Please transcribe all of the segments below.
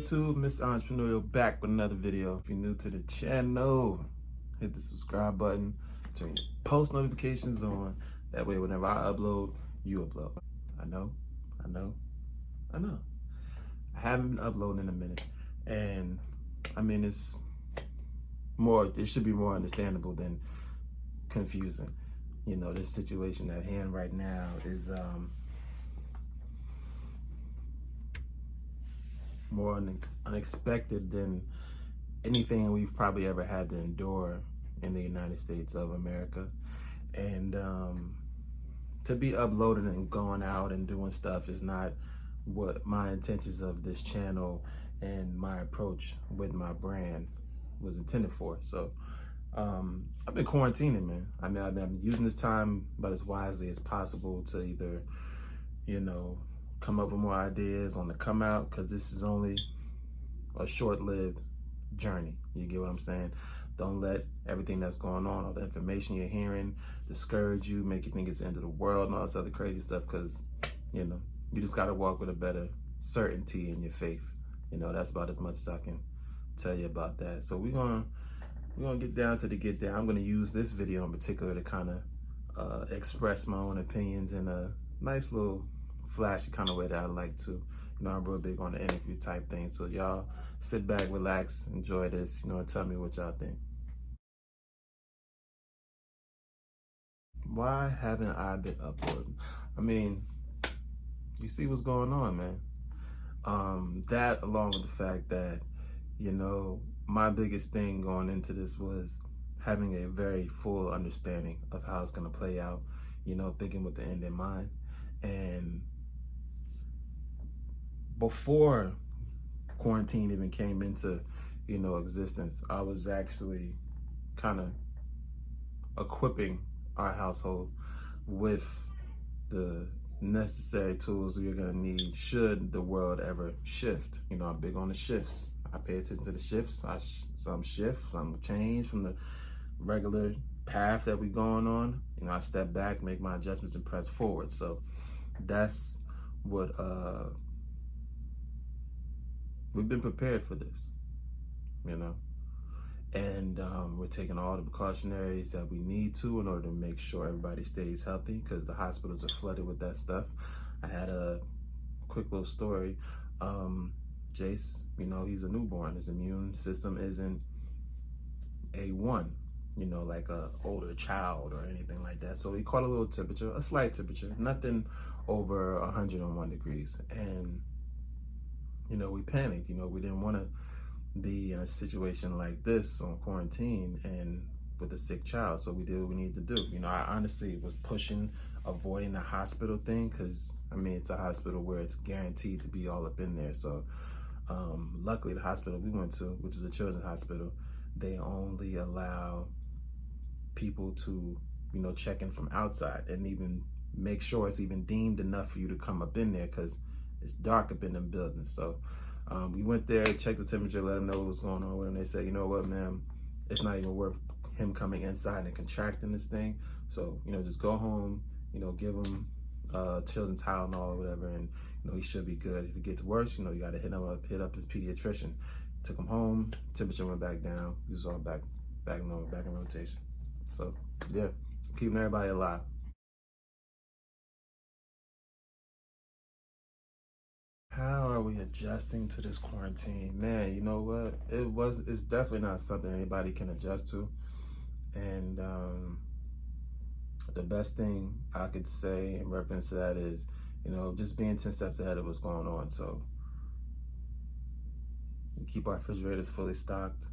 YouTube? Mr. Entrepreneurial back with another video. If you're new to the channel, hit the subscribe button, turn your post notifications on. That way whenever I upload, you upload. I know. I haven't been uploading in a minute. And I mean, it should be more understandable than confusing. You know, this situation at hand right now is more unexpected than anything we've probably ever had to endure in the United States of America. And to be uploading and going out and doing stuff is not what my intentions of this channel and my approach with my brand was intended for. So I've been quarantining, man. I mean, I've been using this time about as wisely as possible to either, you know, come up with more ideas on the come out, because this is only a short-lived journey. You get what I'm saying? Don't let everything that's going on, all the information you're hearing, discourage you, make you think it's the end of the world and all this other crazy stuff, because, you know, you just got to walk with a better certainty in your faith. You know, that's about as much as I can tell you about that. So we're gonna get down to the get down. I'm gonna use this video in particular to kind of express my own opinions in a nice little flashy kind of way that I like to. You know, I'm real big on the interview type thing. So y'all sit back, relax, enjoy this, you know, and tell me what y'all think. Why haven't I been uploading? I mean, you see what's going on, man. That along with the fact that, you know, my biggest thing going into this was having a very full understanding of how it's going to play out, you know, thinking with the end in mind. And before quarantine even came into, you know, existence, I was actually kind of equipping our household with the necessary tools we're gonna need should the world ever shift. You know, I'm big on the shifts. I pay attention to the shifts. Some shift, some change from the regular path that we're going on. You know, I step back, make my adjustments, and press forward. So that's what we've been prepared for this, you know. And we're taking all the precautionaries that we need to in order to make sure everybody stays healthy, because the hospitals are flooded with that stuff. I had a quick little story. Jace, you know, he's a newborn. His immune system isn't A1, you know, like a older child or anything like that. So he caught a little temperature, a slight temperature, nothing over 101 degrees. And, you know, we panicked. You know, we didn't want to be in a situation like this on quarantine and with a sick child. So we did what we needed to do. You know, I honestly was pushing, avoiding the hospital thing, because I mean, it's a hospital where it's guaranteed to be all up in there. So luckily the hospital we went to, which is a children's hospital, they only allow people to, you know, check in from outside and even make sure it's even deemed enough for you to come up in there, because it's dark up in them buildings. So we went there, checked the temperature, let them know what was going on with him. They said, you know what, man, it's not even worth him coming inside and contracting this thing. So, you know, just go home, you know, give him children's Tylenol or whatever, and, you know, he should be good. If it gets worse, you know, you got to hit up his pediatrician. Took him home, temperature went back down. He was all back normal, back in rotation. So, yeah, keeping everybody alive. How are we adjusting to this quarantine? Man, you know what? It's definitely not something anybody can adjust to. And the best thing I could say in reference to that is, you know, just being 10 steps ahead of what's going on. So we keep our refrigerators fully stocked.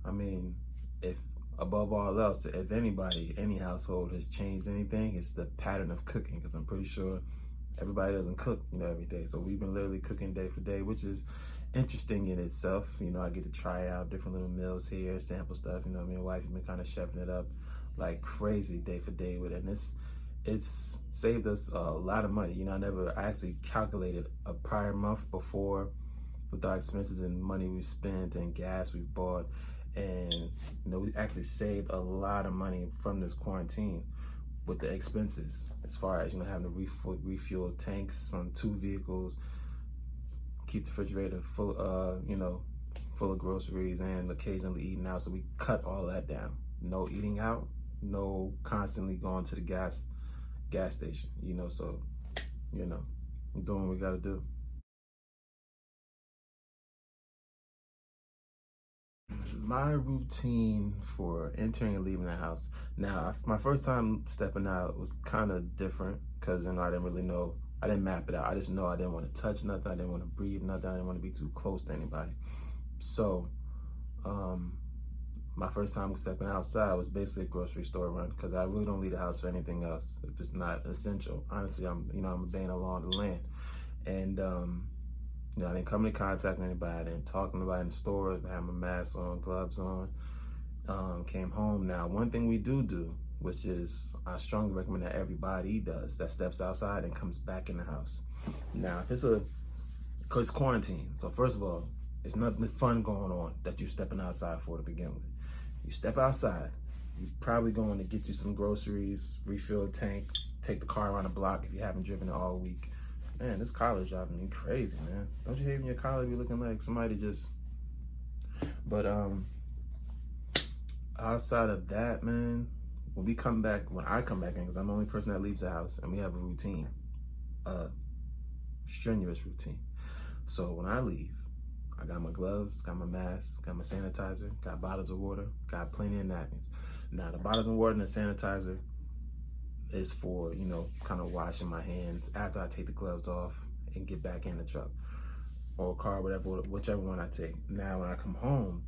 I mean, if above all else, if anybody, any household has changed anything, it's the pattern of cooking, because I'm pretty sure everybody doesn't cook, you know, every day. So we've been literally cooking day for day, which is interesting in itself. You know, I get to try out different little meals here, sample stuff. You know, me and wife have been kind of chefing it up like crazy day for day with it. And it's saved us a lot of money. You know, I actually calculated a prior month before with our expenses and money we spent and gas we bought. And, you know, we actually saved a lot of money from this quarantine with the expenses, as far as, you know, having to refuel tanks on 2 vehicles, keep the refrigerator full, full of groceries and occasionally eating out. So we cut all that down. No eating out, no constantly going to the gas station, so, I'm doing what we gotta do. My routine for entering and leaving the house. Now, my first time stepping out was kind of different because, I didn't really know. I didn't map it out. I just know I didn't want to touch nothing. I didn't want to breathe nothing. I didn't want to be too close to anybody. So, my first time stepping outside was basically a grocery store run because I really don't leave the house for anything else if it's not essential. Honestly, I'm obeying the law of the land. And, I didn't come into contact with anybody. I didn't talk to anybody in the stores. I had my mask on, gloves on. Came home. Now, one thing we do, which is I strongly recommend that everybody does, that steps outside and comes back in the house. Now, if because it's quarantine. So first of all, it's nothing fun going on that you're stepping outside for to begin with. You step outside, you're probably going to get you some groceries, refill a tank, take the car around the block if you haven't driven it all week. Man, this college driving me crazy, man. Don't you hate when your college be looking like somebody just... But outside of that, man, when I come back in, because I'm the only person that leaves the house, and we have a routine, a strenuous routine. So when I leave, I got my gloves, got my mask, got my sanitizer, got bottles of water, got plenty of napkins. Now, the bottles of water and the sanitizer is for, kind of washing my hands after I take the gloves off and get back in the truck or car, whichever one I take. Now, when I come home,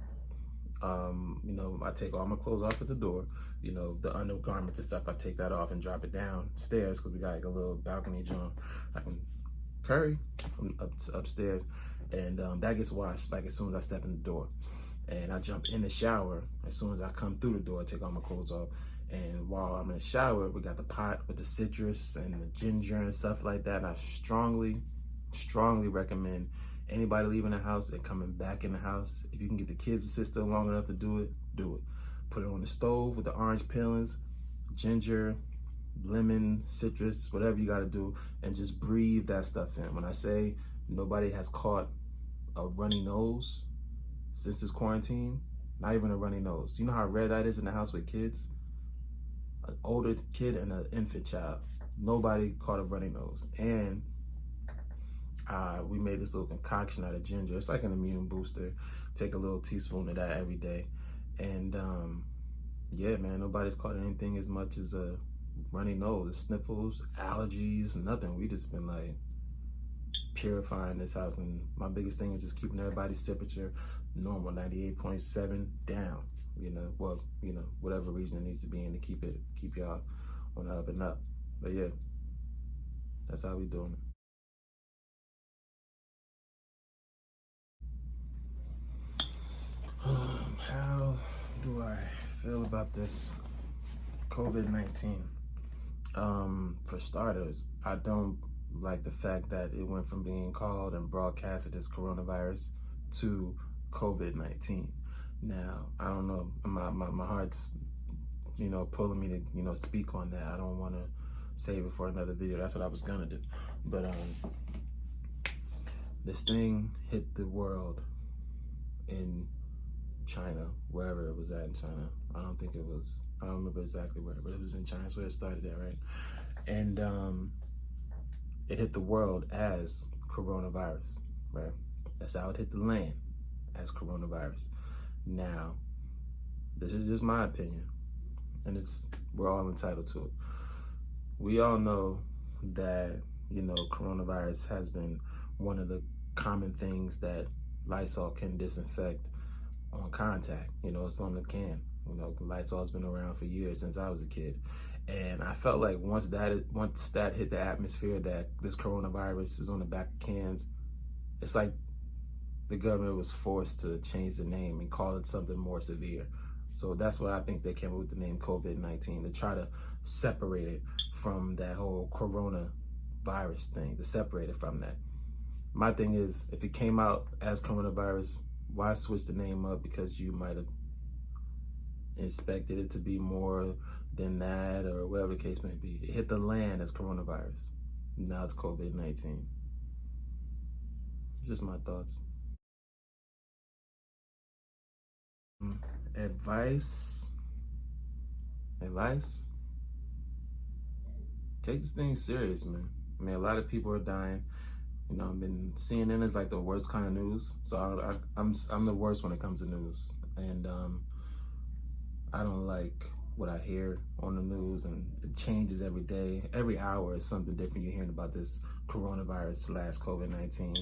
I take all my clothes off at the door. The undergarments and stuff, I take that off and drop it downstairs because we got like a little balcony joint I can carry from upstairs. And that gets washed like as soon as I step in the door. And I jump in the shower as soon as I come through the door, take all my clothes off. And while I'm in the shower, we got the pot with the citrus and the ginger and stuff like that. And I strongly, strongly recommend anybody leaving the house and coming back in the house, if you can get the kids to sit still long enough to do it, do it. Put it on the stove with the orange peelings, ginger, lemon, citrus, whatever you got to do, and just breathe that stuff in. When I say nobody has caught a runny nose since this quarantine, not even a runny nose. You know how rare that is in the house with kids? An older kid and an infant child. Nobody caught a runny nose. And we made this little concoction out of ginger. It's like an immune booster. Take a little teaspoon of that every day. And yeah, man, nobody's caught anything as much as a runny nose, sniffles, allergies, nothing. We just been like purifying this house. And my biggest thing is just keeping everybody's temperature normal, 98.7 down. Whatever region it needs to be in to keep y'all on the up and up. But yeah, that's how we doing it. How do I feel about this COVID-19? For starters, I don't like the fact that it went from being called and broadcasted as coronavirus to COVID-19. Now, I don't know, my heart's, pulling me to, speak on that. I don't want to save it for another video. That's what I was gonna do. But this thing hit the world in China, wherever it was at in China. I don't remember exactly where, but it was in China. That's where it started at, right? And it hit the world as coronavirus, right? That's how it hit the land, as coronavirus. Now, this is just my opinion, and we're all entitled to it. We all know that, coronavirus has been one of the common things that Lysol can disinfect on contact. It's on the can. Lysol's been around for years, since I was a kid. And I felt like once that hit the atmosphere, that this coronavirus is on the back of cans, it's like the government was forced to change the name and call it something more severe. So that's why I think they came up with the name COVID-19, to try to separate it from that whole coronavirus thing, to separate it from that. My thing is, if it came out as coronavirus, why switch the name up? Because you might have expected it to be more than that, or whatever the case may be. It hit the land as coronavirus. Now it's COVID-19. It's just my thoughts. Advice. Take this thing serious, man. I mean, a lot of people are dying. You know, I've been CNN is like the worst kind of news. So I'm the worst when it comes to news, and I don't like what I hear on the news, and it changes every day. Every hour is something different. You're hearing about this coronavirus / COVID-19.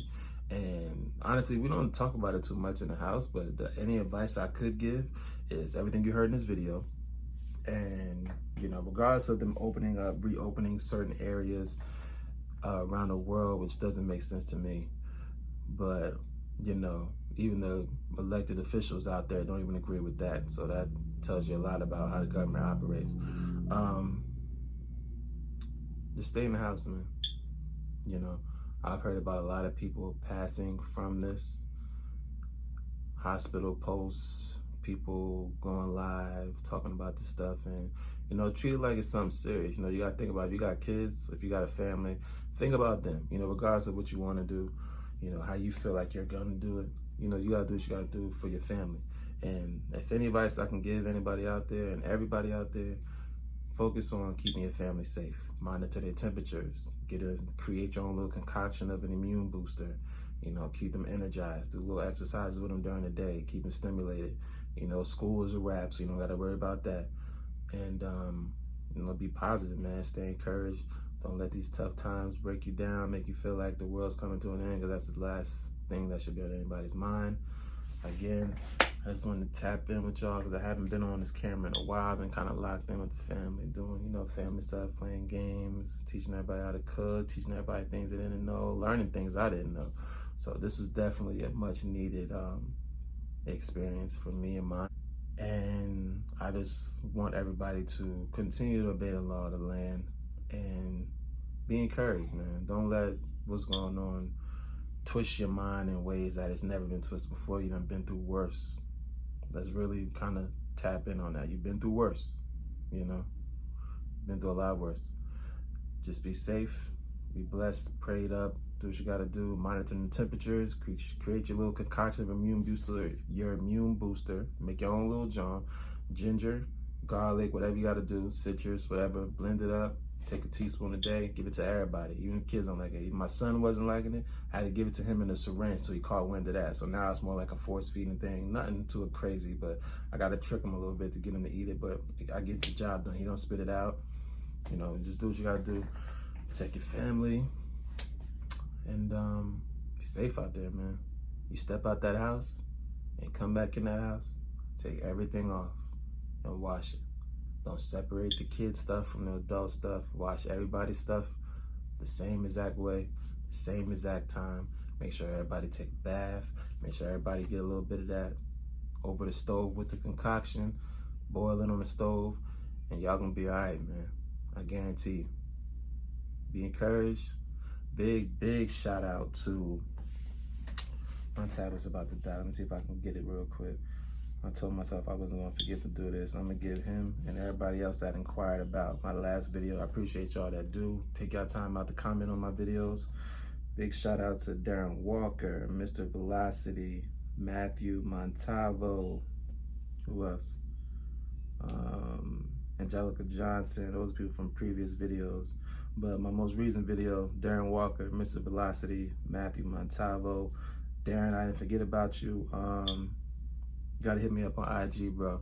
And honestly, we don't talk about it too much in the house, but any advice I could give is everything you heard in this video. And, you know, regardless of them reopening certain areas around the world, which doesn't make sense to me, but, you know, even the elected officials out there don't even agree with that. So that tells you a lot about how the government operates. Just stay in the house, man. You know, I've heard about a lot of people passing from this. Hospital posts, people going live, talking about this stuff, and, you know, treat it like it's something serious. You know, you gotta think about, if you got kids, if you got a family, think about them, you know, regardless of what you wanna do, you know, how you feel like you're gonna do it. You know, you gotta do what you gotta do for your family. And if any advice I can give anybody out there and everybody out there, focus on keeping your family safe. Monitor their temperatures. Create your own little concoction of an immune booster. You know, keep them energized. Do little exercises with them during the day. Keep them stimulated. You know, school is a wrap, so you don't got to worry about that. And, you know, be positive, man. Stay encouraged. Don't let these tough times break you down, make you feel like the world's coming to an end, because that's the last thing that should be on anybody's mind. Again, I just wanted to tap in with y'all because I haven't been on this camera in a while. I've been kind of locked in with the family, doing, you know, family stuff, playing games, teaching everybody how to cook, teaching everybody things they didn't know, learning things I didn't know. So this was definitely a much needed experience for me and mine. And I just want everybody to continue to obey the law of the land and be encouraged, man. Don't let what's going on twist your mind in ways that it's never been twisted before. You done been through worse. Let's really kind of tap in on that. You've been through worse, you know, been through a lot worse. Just be safe, be blessed, prayed up, do what you gotta do, monitor the temperatures, create your little concoction of immune booster, your immune booster, make your own little John, ginger, garlic, whatever you gotta do, citrus, whatever, blend it up, take a teaspoon a day, give it to everybody. Even the kids don't like it. Even my son wasn't liking it. I had to give it to him in a syringe so he caught wind of that. So now it's more like a force feeding thing. Nothing too crazy, but I got to trick him a little bit to get him to eat it. But I get the job done. He don't spit it out. You know, just do what you got to do. Protect your family. And be safe out there, man. You step out that house and come back in that house, take everything off and wash it. Don't separate the kid stuff from the adult stuff. Wash everybody's stuff the same exact way, the same exact time. Make sure everybody take a bath. Make sure everybody get a little bit of that over the stove with the concoction, boil it on the stove, and y'all gonna be all right, man. I guarantee you. Be encouraged. Big shout out to, my tablet's about to die. Let me see if I can get it real quick. I told myself I wasn't gonna forget to do this. I'm gonna give him and everybody else that inquired about my last video. I appreciate y'all that do take y'all time out to comment on my videos. Big shout out to Darren Walker, Mr. Velocity, Matthew Montavo, who else? Angelica Johnson, those people from previous videos. But my most recent video, Darren Walker, Mr. Velocity, Matthew Montavo. Darren, I didn't forget about you. Gotta hit me up on IG, bro.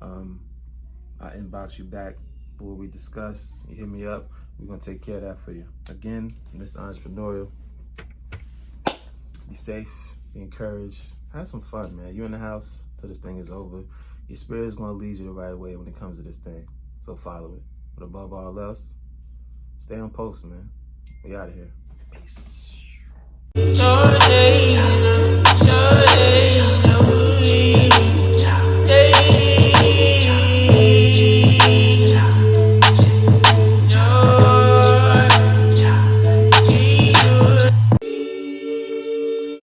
I inbox you back for what we discuss. You hit me up. We're gonna take care of that for you. Again, Mr. Entrepreneurial. Be safe, be encouraged. Have some fun, man. You in the house till this thing is over. Your spirit's gonna lead you the right way when it comes to this thing. So follow it. But above all else, stay on post, man. We out of here. Peace.